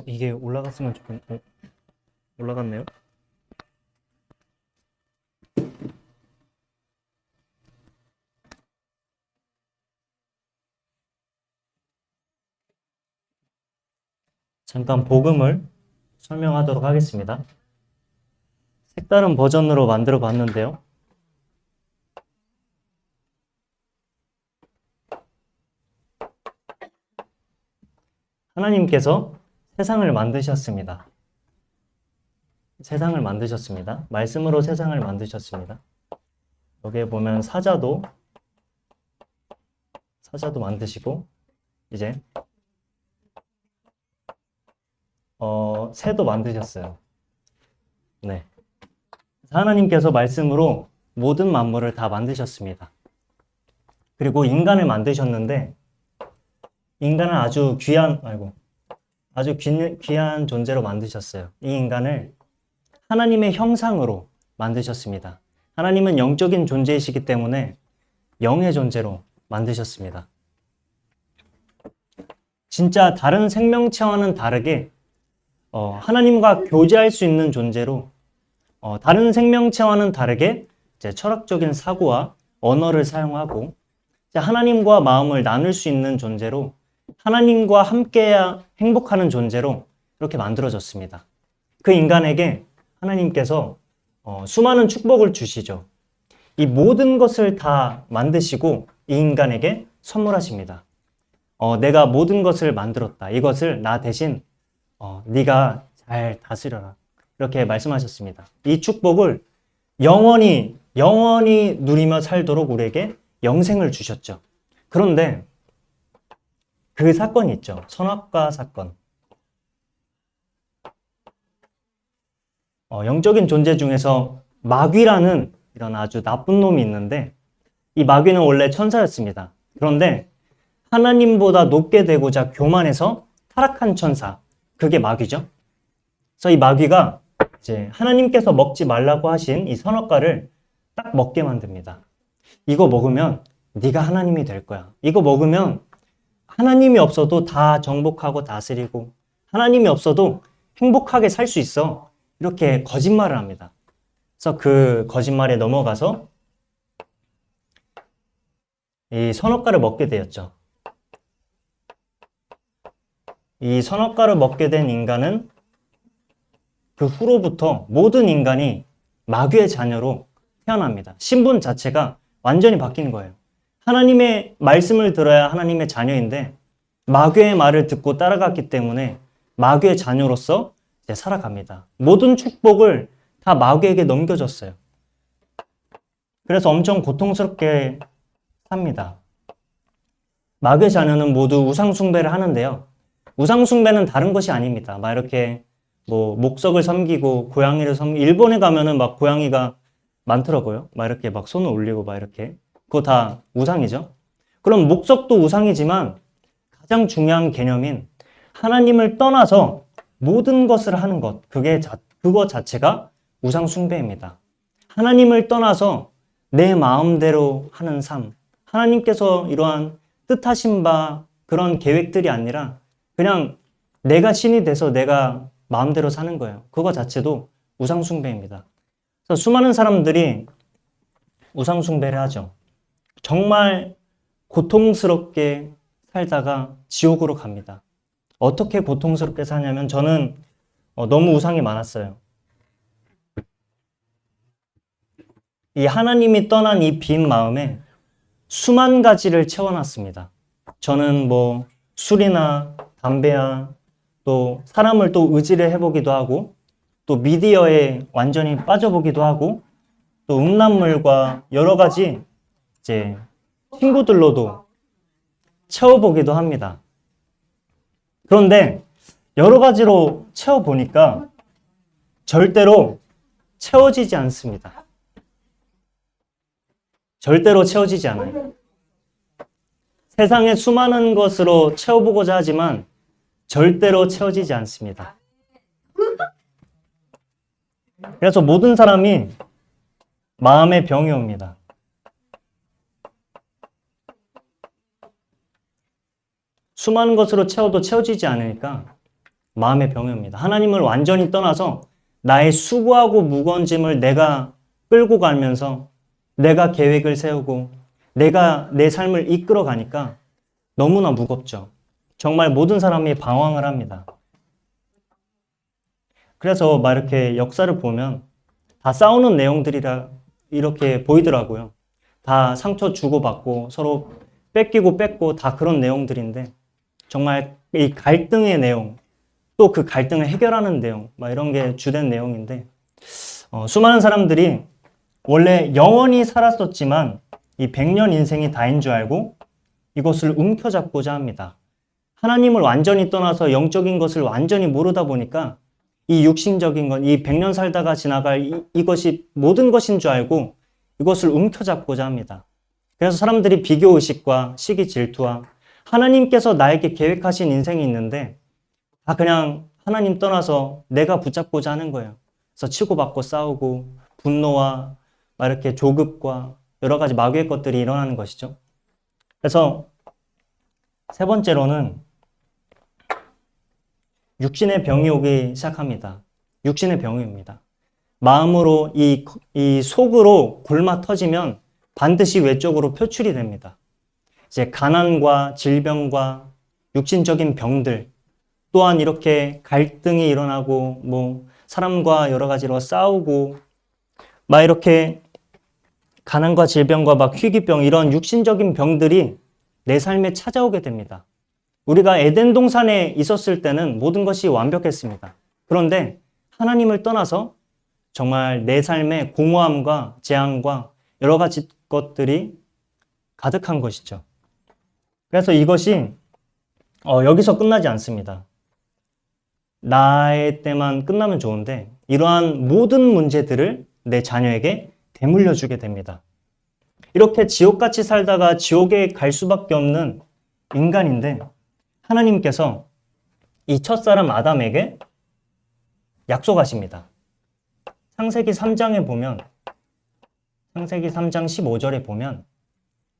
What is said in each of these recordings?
이게 올라갔으면 좋겠. 올라갔네요. 잠깐 복음을 설명하도록 하겠습니다. 색다른 버전으로 만들어 봤는데요. 하나님께서 세상을 만드셨습니다. 세상을 만드셨습니다. 말씀으로 세상을 만드셨습니다. 여기에 보면 사자도 만드시고, 이제 새도 만드셨어요. 네. 하나님께서 말씀으로 모든 만물을 다 만드셨습니다. 그리고 인간을 만드셨는데, 인간을 아주 귀한 존재로 만드셨어요. 이 인간을 하나님의 형상으로 만드셨습니다. 하나님은 영적인 존재이시기 때문에 영의 존재로 만드셨습니다. 진짜 다른 생명체와는 다르게 하나님과 교제할 수 있는 존재로, 다른 생명체와는 다르게 이제 철학적인 사고와 언어를 사용하고 하나님과 마음을 나눌 수 있는 존재로, 하나님과 함께해야 행복하는 존재로 이렇게 만들어졌습니다. 그 인간에게 하나님께서 수많은 축복을 주시죠. 이 모든 것을 다 만드시고 이 인간에게 선물하십니다. 내가 모든 것을 만들었다. 이것을 나 대신 네가 잘 다스려라. 이렇게 말씀하셨습니다. 이 축복을 영원히 누리며 살도록 우리에게 영생을 주셨죠. 그런데 그 사건이 있죠. 선악과 사건. 영적인 존재 중에서 마귀라는 이런 아주 나쁜 놈이 있는데, 이 마귀는 원래 천사였습니다. 그런데 하나님보다 높게 되고자 교만해서 타락한 천사, 그게 마귀죠. 그래서 이 마귀가 이제 하나님께서 먹지 말라고 하신 이 선악과를 딱 먹게 만듭니다. 이거 먹으면 네가 하나님이 될 거야. 이거 먹으면 하나님이 없어도 다 정복하고 다스리고 하나님이 없어도 행복하게 살 수 있어. 이렇게 거짓말을 합니다. 그래서 그 거짓말에 넘어가서 이 선악과를 먹게 되었죠. 이 선악과를 먹게 된 인간은 그 후로부터 모든 인간이 마귀의 자녀로 태어납니다. 신분 자체가 완전히 바뀐 거예요. 하나님의 말씀을 들어야 하나님의 자녀인데 마귀의 말을 듣고 따라갔기 때문에 마귀의 자녀로서 이제 살아갑니다. 모든 축복을 다 마귀에게 넘겨줬어요. 그래서 엄청 고통스럽게 삽니다. 마귀의 자녀는 모두 우상숭배를 하는데요. 우상숭배는 다른 것이 아닙니다. 막 이렇게 목석을 섬기고 고양이를 섬기고, 일본에 가면은 막 고양이가 많더라고요. 막 이렇게 막 손을 올리고 막 이렇게. 그거 다 우상이죠. 그럼 목석도 우상이지만 가장 중요한 개념인 하나님을 떠나서 모든 것을 하는 것, 그거 자체가 우상 숭배입니다. 하나님을 떠나서 내 마음대로 하는 삶, 하나님께서 이러한 뜻하신 바 그런 계획들이 아니라 그냥 내가 신이 돼서 내가 마음대로 사는 거예요. 그거 자체도 우상 숭배입니다. 그래서 수많은 사람들이 우상 숭배를 하죠. 정말 고통스럽게 살다가 지옥으로 갑니다. 어떻게 고통스럽게 사냐면 저는 너무 우상이 많았어요. 이 하나님이 떠난 이 빈 마음에 수만 가지를 채워놨습니다. 저는 술이나 담배야, 또 사람을 또 의지를 해보기도 하고, 또 미디어에 완전히 빠져보기도 하고, 또 음란물과 여러 가지 이제 친구들로도 채워보기도 합니다. 그런데 여러 가지로 채워보니까 절대로 채워지지 않습니다. 절대로 채워지지 않아요. 세상의 수많은 것으로 채워보고자 하지만 절대로 채워지지 않습니다. 그래서 모든 사람이 마음의 병이 옵니다. 수많은 것으로 채워도 채워지지 않으니까 마음의 병입니다. 하나님을 완전히 떠나서 나의 수고하고 무거운 짐을 내가 끌고 가면서 내가 계획을 세우고 내가 내 삶을 이끌어 가니까 너무나 무겁죠. 정말 모든 사람이 방황을 합니다. 그래서 막 이렇게 역사를 보면 다 싸우는 내용들이라 이렇게 보이더라고요. 다 상처 주고받고 서로 뺏기고 뺏고 다 그런 내용들인데 정말 이 갈등의 내용, 또 그 갈등을 해결하는 내용, 막 이런 게 주된 내용인데 수많은 사람들이 원래 영원히 살았었지만 이 100년 인생이 다인 줄 알고 이것을 움켜잡고자 합니다. 하나님을 완전히 떠나서 영적인 것을 완전히 모르다 보니까 이 육신적인 것, 이 100년 살다가 지나갈 이것이 모든 것인 줄 알고 이것을 움켜잡고자 합니다. 그래서 사람들이 비교의식과 시기 질투와 하나님께서 나에게 계획하신 인생이 있는데 다 그냥 하나님 떠나서 내가 붙잡고자 하는 거예요. 그래서 치고받고 싸우고 분노와 막 이렇게 조급과 여러 가지 마귀의 것들이 일어나는 것이죠. 그래서 세 번째로는 육신의 병이 오기 시작합니다. 육신의 병입니다. 마음으로 이 속으로 골마 터지면 반드시 외적으로 표출이 됩니다. 이제 가난과 질병과 육신적인 병들, 또한 이렇게 갈등이 일어나고 뭐 사람과 여러 가지로 싸우고 막 이렇게 가난과 질병과 막 희귀병 이런 육신적인 병들이 내 삶에 찾아오게 됩니다. 우리가 에덴 동산에 있었을 때는 모든 것이 완벽했습니다. 그런데 하나님을 떠나서 정말 내 삶에 공허함과 재앙과 여러 가지 것들이 가득한 것이죠. 그래서 이것이 여기서 끝나지 않습니다. 나의 때만 끝나면 좋은데 이러한 모든 문제들을 내 자녀에게 되물려 주게 됩니다. 이렇게 지옥같이 살다가 지옥에 갈 수밖에 없는 인간인데 하나님께서 이 첫사람 아담에게 약속하십니다. 창세기 3장에 보면 창세기 3장 15절에 보면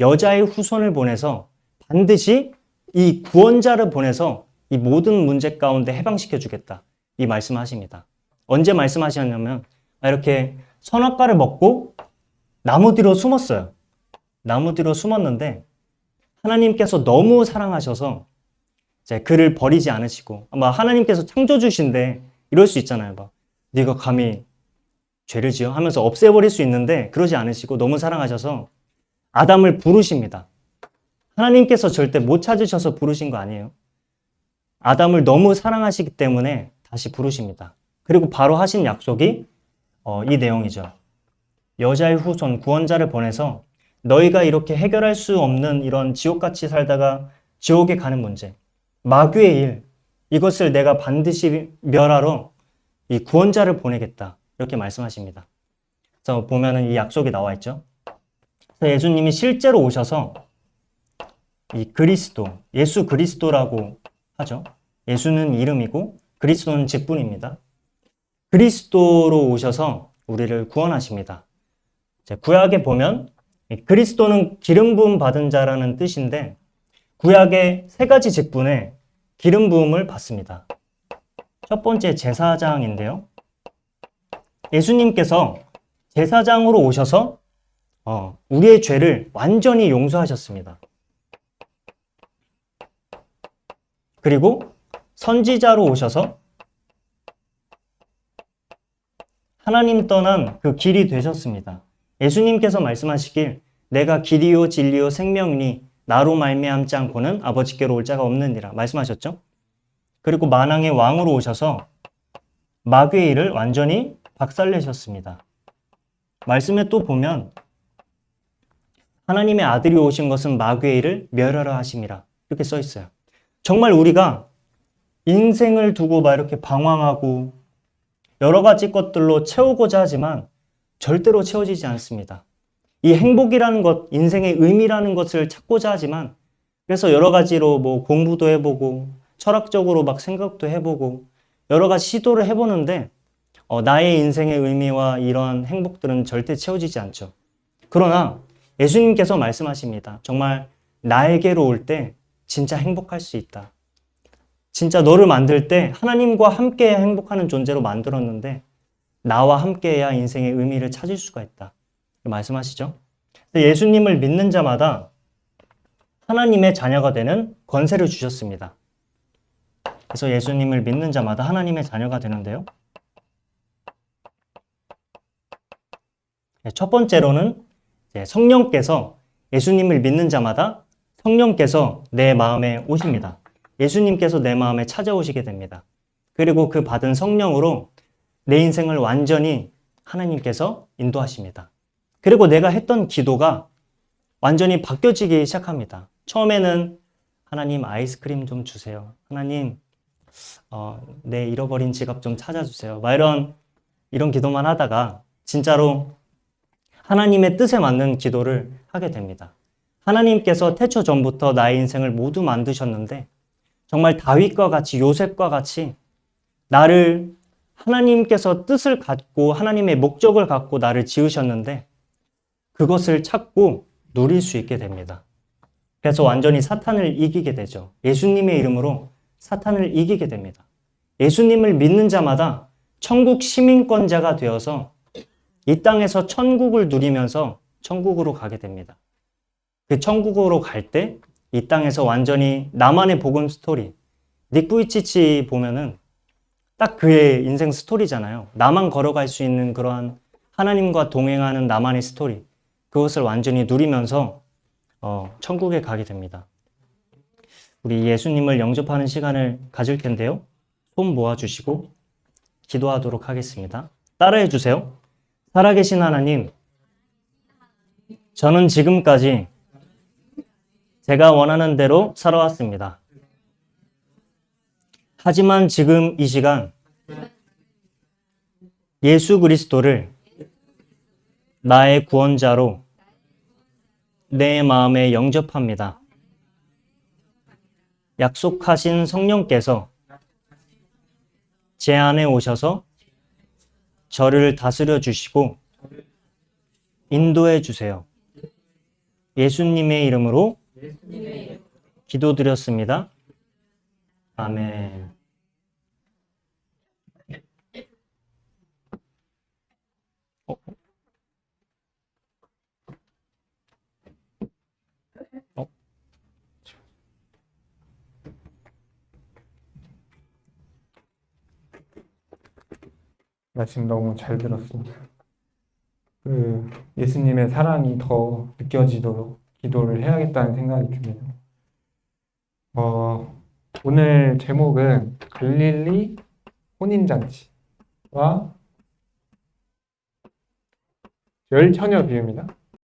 여자의 후손을 보내서 반드시 이 구원자를 보내서 이 모든 문제 가운데 해방시켜 주겠다. 이 말씀을 하십니다. 언제 말씀하셨냐면 이렇게 선악과를 먹고 나무 뒤로 숨었어요. 나무 뒤로 숨었는데 하나님께서 너무 사랑하셔서 이제 그를 버리지 않으시고 아마 하나님께서 창조주신데 이럴 수 있잖아요. 막 네가 감히 죄를 지어 하면서 없애버릴 수 있는데 그러지 않으시고 너무 사랑하셔서 아담을 부르십니다. 하나님께서 절대 못 찾으셔서 부르신 거 아니에요. 아담을 너무 사랑하시기 때문에 다시 부르십니다. 그리고 바로 하신 약속이 이 내용이죠. 여자의 후손 구원자를 보내서 너희가 이렇게 해결할 수 없는 이런 지옥같이 살다가 지옥에 가는 문제, 마귀의 일, 이것을 내가 반드시 멸하러 이 구원자를 보내겠다. 이렇게 말씀하십니다. 그래서 보면은 이 약속이 나와 있죠. 그래서 예수님이 실제로 오셔서 이 그리스도, 예수 그리스도라고 하죠. 예수는 이름이고 그리스도는 직분입니다. 그리스도로 오셔서 우리를 구원하십니다. 구약에 보면 그리스도는 기름 부음 받은 자라는 뜻인데 구약의 세 가지 직분에 기름 부음을 받습니다. 첫 번째 제사장인데요. 예수님께서 제사장으로 오셔서 우리의 죄를 완전히 용서하셨습니다. 그리고 선지자로 오셔서 하나님 떠난 그 길이 되셨습니다. 예수님께서 말씀하시길 내가 길이요 진리요 생명이니 나로 말미암지 않고는 아버지께로 올 자가 없느니라 말씀하셨죠. 그리고 만왕의 왕으로 오셔서 마귀의 일을 완전히 박살내셨습니다. 말씀에 또 보면 하나님의 아들이 오신 것은 마귀의 일을 멸하라 하심이라 이렇게 써 있어요. 정말 우리가 인생을 두고 막 이렇게 방황하고 여러 가지 것들로 채우고자 하지만 절대로 채워지지 않습니다. 이 행복이라는 것, 인생의 의미라는 것을 찾고자 하지만 그래서 여러 가지로 뭐 공부도 해보고 철학적으로 막 생각도 해보고 여러 가지 시도를 해보는데 나의 인생의 의미와 이런 행복들은 절대 채워지지 않죠. 그러나 예수님께서 말씀하십니다. 정말 나에게로 올 때 진짜 행복할 수 있다. 진짜 너를 만들 때 하나님과 함께 행복하는 존재로 만들었는데 나와 함께해야 인생의 의미를 찾을 수가 있다. 말씀하시죠. 예수님을 믿는 자마다 하나님의 자녀가 되는 권세를 주셨습니다. 그래서 예수님을 믿는 자마다 하나님의 자녀가 되는데요. 첫 번째로는 성령께서 예수님을 믿는 자마다 성령께서 내 마음에 오십니다. 예수님께서 내 마음에 찾아오시게 됩니다. 그리고 그 받은 성령으로 내 인생을 완전히 하나님께서 인도하십니다. 그리고 내가 했던 기도가 완전히 바뀌어지기 시작합니다. 처음에는 하나님 아이스크림 좀 주세요. 하나님 내 잃어버린 지갑 좀 찾아주세요. 막 이런 기도만 하다가 진짜로 하나님의 뜻에 맞는 기도를 하게 됩니다. 하나님께서 태초 전부터 나의 인생을 모두 만드셨는데 정말 다윗과 같이 요셉과 같이 나를 하나님께서 뜻을 갖고 하나님의 목적을 갖고 나를 지으셨는데 그것을 찾고 누릴 수 있게 됩니다. 그래서 완전히 사탄을 이기게 되죠. 예수님의 이름으로 사탄을 이기게 됩니다. 예수님을 믿는 자마다 천국 시민권자가 되어서 이 땅에서 천국을 누리면서 천국으로 가게 됩니다. 그 천국으로 갈 때 이 땅에서 완전히 나만의 복음 스토리, 닉 부이치치 보면은 딱 그의 인생 스토리잖아요. 나만 걸어갈 수 있는 그러한 하나님과 동행하는 나만의 스토리, 그것을 완전히 누리면서 천국에 가게 됩니다. 우리 예수님을 영접하는 시간을 가질 텐데요. 손 모아주시고 기도하도록 하겠습니다. 따라해 주세요. 살아계신 하나님, 저는 지금까지 제가 원하는 대로 살아왔습니다. 하지만 지금 이 시간 예수 그리스도를 나의 구원자로 내 마음에 영접합니다. 약속하신 성령께서 제 안에 오셔서 저를 다스려 주시고 인도해 주세요. 예수님의 이름으로 기도드렸습니다. 아멘. 어? 어? 말씀 너무 잘 들었습니다. 예수님의 사랑이 더 느껴지도록 기도를 해야겠다는 생각이 듭니다. 오늘 제목은 갈릴리 혼인잔치와 열 처녀 비유입니다.